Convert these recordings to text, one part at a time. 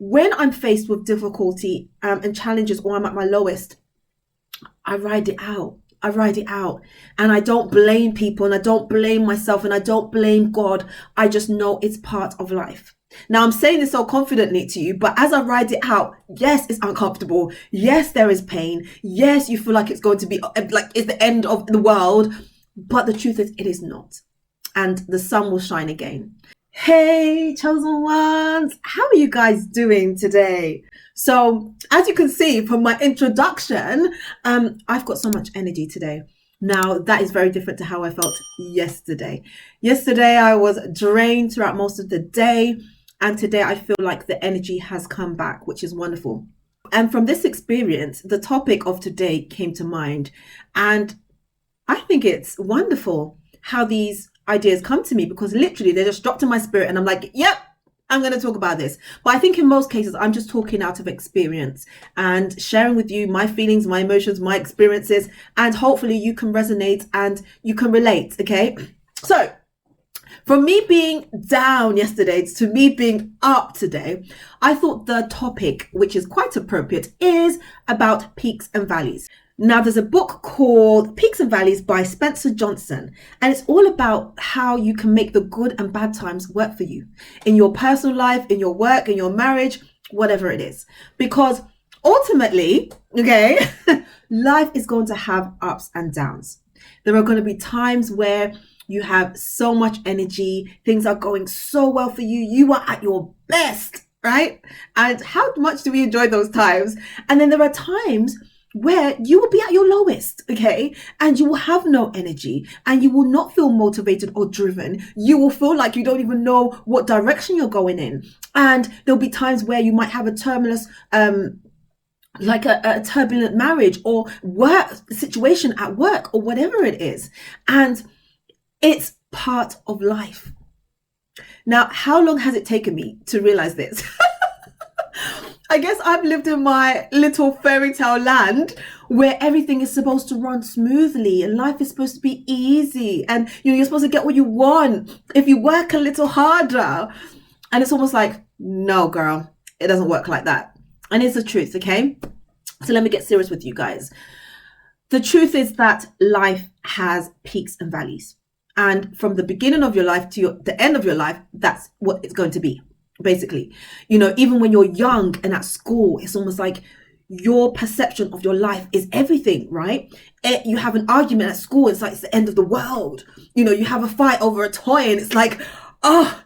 when I'm faced with difficulty and challenges, or I'm at my lowest, I ride it out. I ride it out. And I don't blame people, and I don't blame myself, and I don't blame God. I just know it's part of life. Now, I'm saying this so confidently to you, but as I ride it out, yes, it's uncomfortable. Yes, there is pain. Yes, you feel like it's going to be like it's the end of the world. But the truth is, it is not. And the sun will shine again. Hey, chosen ones, how are you guys doing today? So, as you can see from my introduction, I've got so much energy today. Now, that is very different to how I felt yesterday. Yesterday, I was drained throughout most of the day, and today I feel like the energy has come back, which is wonderful. And from this experience, the topic of today came to mind, and I think it's wonderful how these ideas come to me, because literally they just dropped in my spirit and I'm like, yep, I'm going to talk about this. But I think in most cases, I'm just talking out of experience and sharing with you my feelings, my emotions, my experiences, and hopefully you can resonate and you can relate. Okay. So from me being down yesterday to me being up today, I thought the topic, which is quite appropriate, is about peaks and valleys. Now, there's a book called Peaks and Valleys by Spencer Johnson, and it's all about how you can make the good and bad times work for you in your personal life, in your work, in your marriage, whatever it is. Because ultimately, okay, life is going to have ups and downs. There are going to be times where you have so much energy, things are going so well for you, you are at your best, right? And how much do we enjoy those times? And then there are times where you will be at your lowest, okay? And you will have no energy and you will not feel motivated or driven. You will feel like you don't even know what direction you're going in. And there'll be times where you might have a turbulent, like a turbulent marriage or work situation at work or whatever it is. And it's part of life. Now, how long has it taken me to realize this? I guess I've lived in my little fairy tale land where everything is supposed to run smoothly and life is supposed to be easy. And you're supposed to get what you want if you work a little harder. And it's almost like, no, girl, it doesn't work like that. And it's the truth, okay? So let me get serious with you guys. The truth is that life has peaks and valleys. And from the beginning of your life to the end of your life, that's what it's going to be. Basically, even when you're young and at school, it's almost like your perception of your life is everything, right? You have an argument at school, it's like it's the end of the world. You have a fight over a toy and it's like, oh,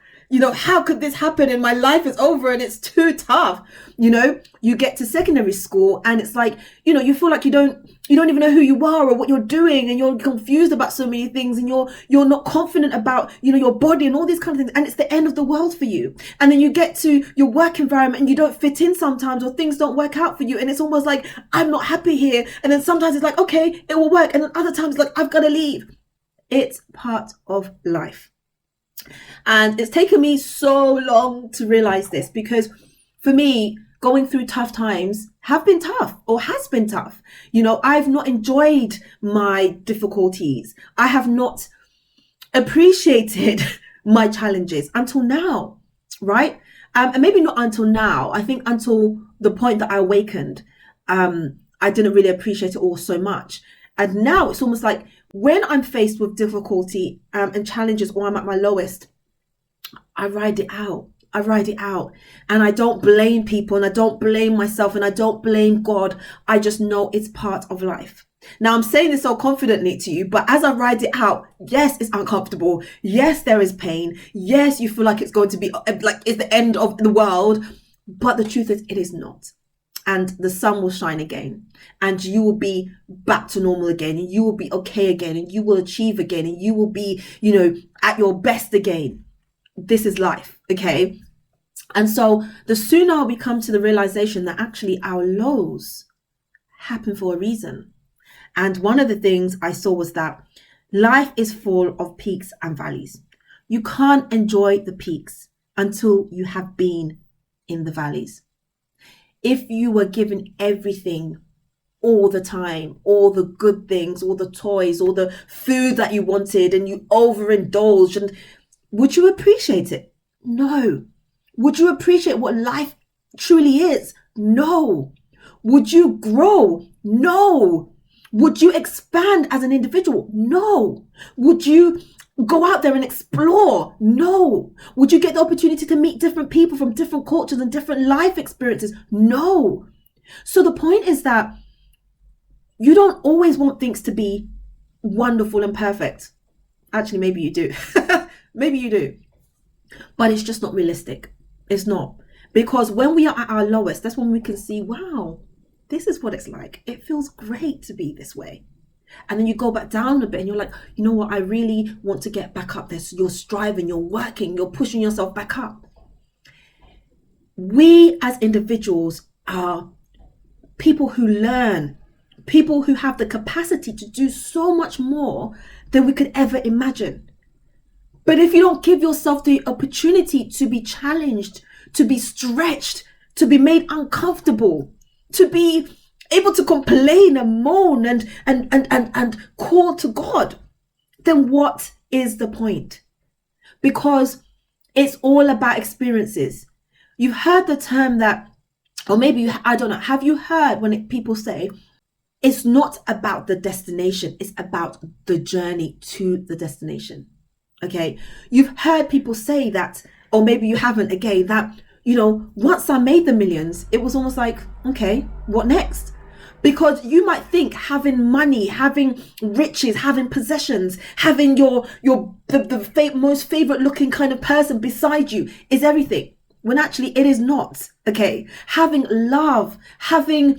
how could this happen? And my life is over and it's too tough. You get to secondary school and it's like, you feel like you don't even know who you are or what you're doing, and you're confused about so many things, and you're not confident about, your body and all these kind of things. And it's the end of the world for you. And then you get to your work environment and you don't fit in sometimes, or things don't work out for you. And it's almost like, I'm not happy here. And then sometimes it's like, okay, it will work. And then other times, like, I've got to leave. It's part of life. And it's taken me so long to realize this, because for me, going through tough times have been tough, or has been tough. I've not enjoyed my difficulties. I have not appreciated my challenges until now, right? And maybe not until now. I think until the point that I awakened, I didn't really appreciate it all so much. And now it's almost like when I'm faced with difficulty and challenges, or I'm at my lowest, I ride it out. I ride it out. And I don't blame people, and I don't blame myself, and I don't blame God. I just know it's part of life. Now, I'm saying this so confidently to you, but as I ride it out, yes, it's uncomfortable. Yes, there is pain. Yes, you feel like it's going to be like it's the end of the world. But the truth is, it is not. And the sun will shine again, and you will be back to normal again, and you will be okay again, and you will achieve again, and you will be, at your best again. This is life, okay? And so the sooner we come to the realization that actually our lows happen for a reason. And one of the things I saw was that life is full of peaks and valleys. You can't enjoy the peaks until you have been in the valleys. If you were given everything all the time, all the good things, all the toys, all the food that you wanted, and you overindulged, and would you appreciate it? No. Would you appreciate what life truly is? No. Would you grow? No. Would you expand as an individual? No. Would you go out there and explore? No. Would you get the opportunity to meet different people from different cultures and different life experiences? No. So the point is that you don't always want things to be wonderful and perfect. Actually, maybe you do. Maybe you do. But it's just not realistic. It's not. Because when we are at our lowest, that's when we can see, wow, this is what it's like. It feels great to be this way. And then you go back down a bit and you're like, you know what, I really want to get back up there. So you're striving, you're working, you're pushing yourself back up. We as individuals are people who learn, people who have the capacity to do so much more than we could ever imagine. But if you don't give yourself the opportunity to be challenged, to be stretched, to be made uncomfortable, to be able to complain and moan and call to God, then what is the point? Because it's all about experiences. You've heard the term that, or maybe I don't know, have you heard when people say, it's not about the destination, it's about the journey to the destination. Okay, you've heard people say that, or maybe you haven't, again, that, you know, once I made the millions, it was almost like, okay, what next? Because you might think having money, having riches, having possessions, having the most favorite looking kind of person beside you is everything, when actually it is not. Okay, having love, having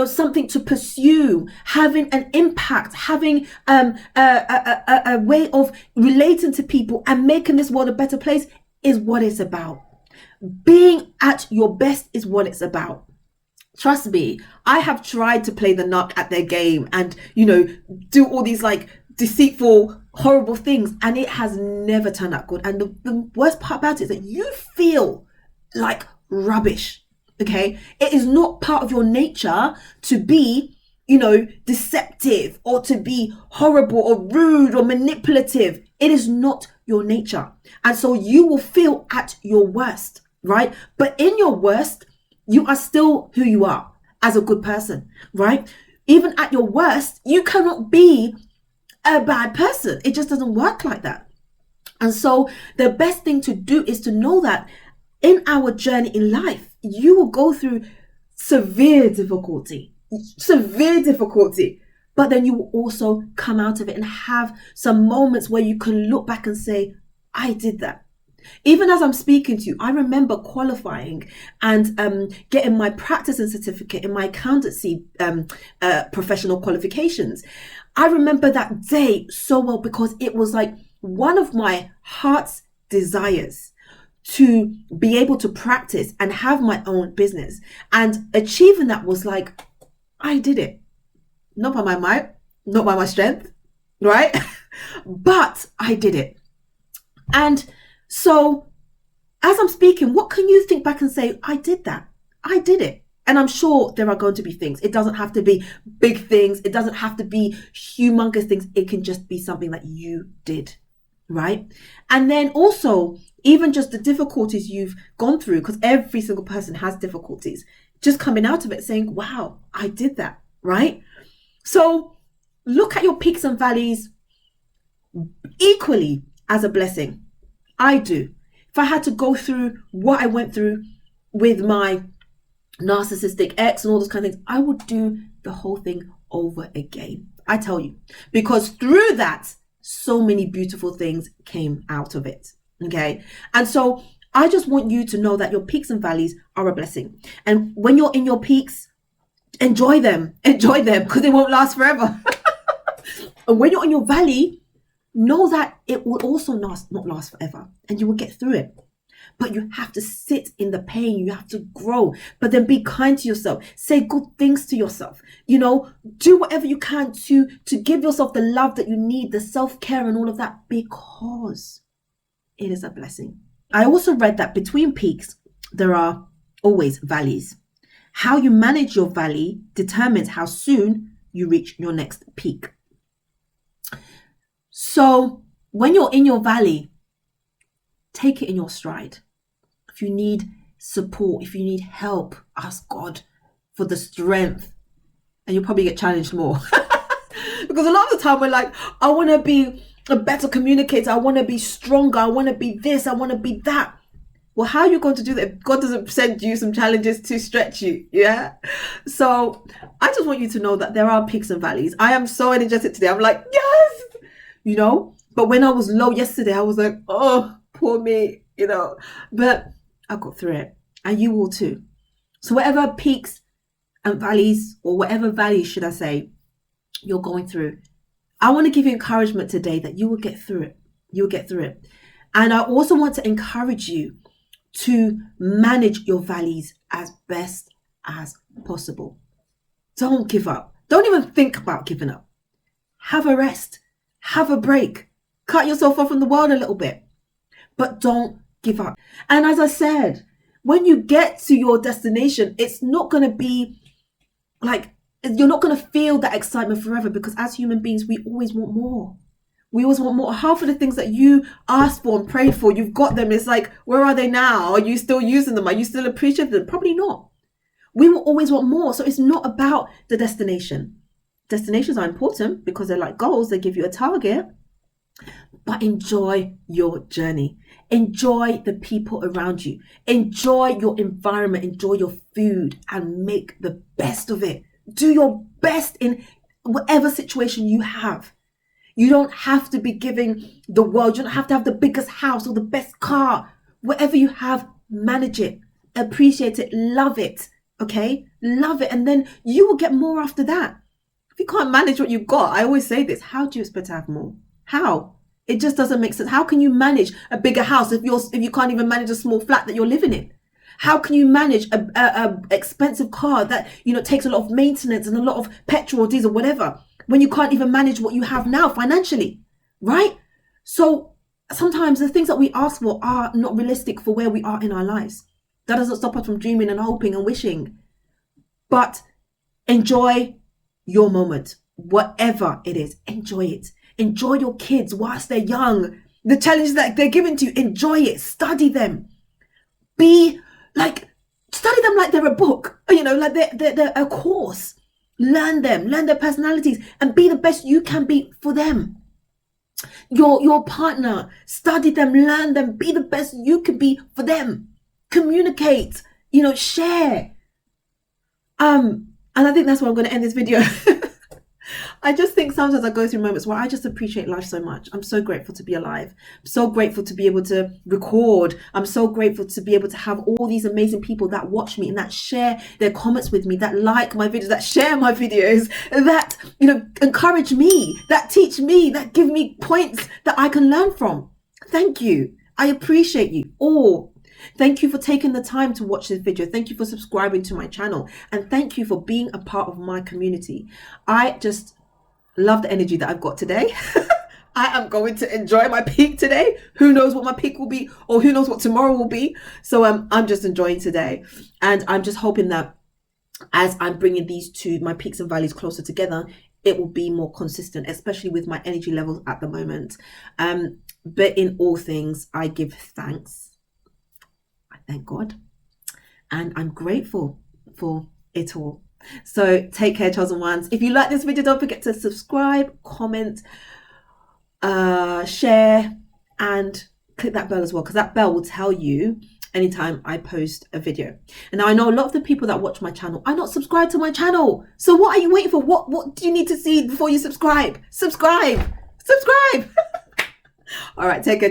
something to pursue, having an impact, having a way of relating to people and making this world a better place is what it's about. Being at your best is what it's about. Trust me, I have tried to play the nut at their game and, do all these like deceitful, horrible things, and it has never turned out good. And the worst part about it is that you feel like rubbish. Okay, it is not part of your nature to be, deceptive or to be horrible or rude or manipulative. It is not your nature. And so you will feel at your worst, right? But in your worst, you are still who you are as a good person, right? Even at your worst, you cannot be a bad person. It just doesn't work like that. And so the best thing to do is to know that in our journey in life, you will go through severe difficulty, but then you will also come out of it and have some moments where you can look back and say, I did that. Even as I'm speaking to you, I remember qualifying and getting my practicing certificate in my accountancy professional qualifications. I remember that day so well because it was like one of my heart's desires to be able to practice and have my own business. And achieving that was like, I did it. Not by my might, not by my strength, right? But I did it. And so as I'm speaking, what can you think back and say, I did that. I did it. And I'm sure there are going to be things. It doesn't have to be big things. It doesn't have to be humongous things. It can just be something that you did, right? And then also, even just the difficulties you've gone through, because every single person has difficulties, just coming out of it saying, wow, I did that, right? So look at your peaks and valleys equally as a blessing. I do. If I had to go through what I went through with my narcissistic ex and all those kind of things, I would do the whole thing over again. I tell you, because through that, so many beautiful things came out of it. Okay. And so I just want you to know that your peaks and valleys are a blessing. And when you're in your peaks, enjoy them because they won't last forever. And when you're in your valley, know that it will also not last forever and you will get through it. But you have to sit in the pain. You have to grow, but then be kind to yourself. Say good things to yourself. Do whatever you can to give yourself the love that you need, the self-care and all of that, because it is a blessing. I also read that between peaks, there are always valleys. How you manage your valley determines how soon you reach your next peak. So when you're in your valley, take it in your stride. If you need support, if you need help, ask God for the strength, and you'll probably get challenged more. Because a lot of the time we're like, I want to be a better communicator, I want to be stronger, I want to be this, I want to be that. Well, how are you going to do that if God doesn't send you some challenges to stretch you? Yeah. So I just want you to know that there are peaks and valleys. I am so energetic today. I'm like, yes, but when I was low yesterday, I was like, oh, poor me, but I got through it, and you will too. So whatever peaks and valleys, or whatever valleys, should I say, you're going through, I want to give you encouragement today that you will get through it. You will get through it. And I also want to encourage you to manage your valleys as best as possible. Don't give up. Don't even think about giving up. Have a rest. Have a break. Cut yourself off from the world a little bit. But don't give up. And as I said, when you get to your destination, it's not going to be like, you're not going to feel that excitement forever, because as human beings, we always want more. We always want more. Half of the things that you asked for and prayed for, you've got them. It's like, where are they now? Are you still using them? Are you still appreciating them? Probably not. We will always want more. So it's not about the destination. Destinations are important because they're like goals. They give you a target. But enjoy your journey. Enjoy the people around you. Enjoy your environment. Enjoy your food and make the best of it. Do your best in whatever situation you have. You don't have to be giving the world. You don't have to have the biggest house or the best car. Whatever you have, manage it, appreciate it, love it. Okay? Love it. And then you will get more after that. If you can't manage what you've got, I always say this, how do you expect to have more? How? It just doesn't make sense. How can you manage a bigger house if you can't even manage a small flat that you're living in? How can you manage a expensive car that takes a lot of maintenance and a lot of petrol or diesel, whatever, when you can't even manage what you have now financially, right? So sometimes the things that we ask for are not realistic for where we are in our lives. That doesn't stop us from dreaming and hoping and wishing. But enjoy your moment, whatever it is. Enjoy it. Enjoy your kids whilst they're young. The challenges that they're given to you, enjoy it. Study them. Study them like they're a book, like they're a course. Learn them, learn their personalities, and be the best you can be for them. Your partner, study them, learn them, be the best you can be for them. Communicate, share. And I think that's where I'm going to end this video. I just think sometimes I go through moments where I just appreciate life so much. I'm so grateful to be alive. I'm so grateful to be able to record. I'm so grateful to be able to have all these amazing people that watch me and that share their comments with me, that like my videos, that share my videos, that, encourage me, that teach me, that give me points that I can learn from. Thank you. I appreciate you all. Thank you for taking the time to watch this video. Thank you for subscribing to my channel. And thank you for being a part of my community. I just love the energy that I've got today. I am going to enjoy my peak today. Who knows what my peak will be, or who knows what tomorrow will be. So I'm just enjoying today. And I'm just hoping that as I'm bringing these two, my peaks and valleys, closer together, it will be more consistent, especially with my energy levels at the moment. But in all things, I give thanks. Thank God. And I'm grateful for it all. So take care, chosen ones. If you like this video, don't forget to subscribe, comment, share, and click that bell as well, because that bell will tell you anytime I post a video. And now I know a lot of the people that watch my channel are not subscribed to my channel. So what are you waiting for? What do you need to see before you subscribe? Subscribe. All right, take care.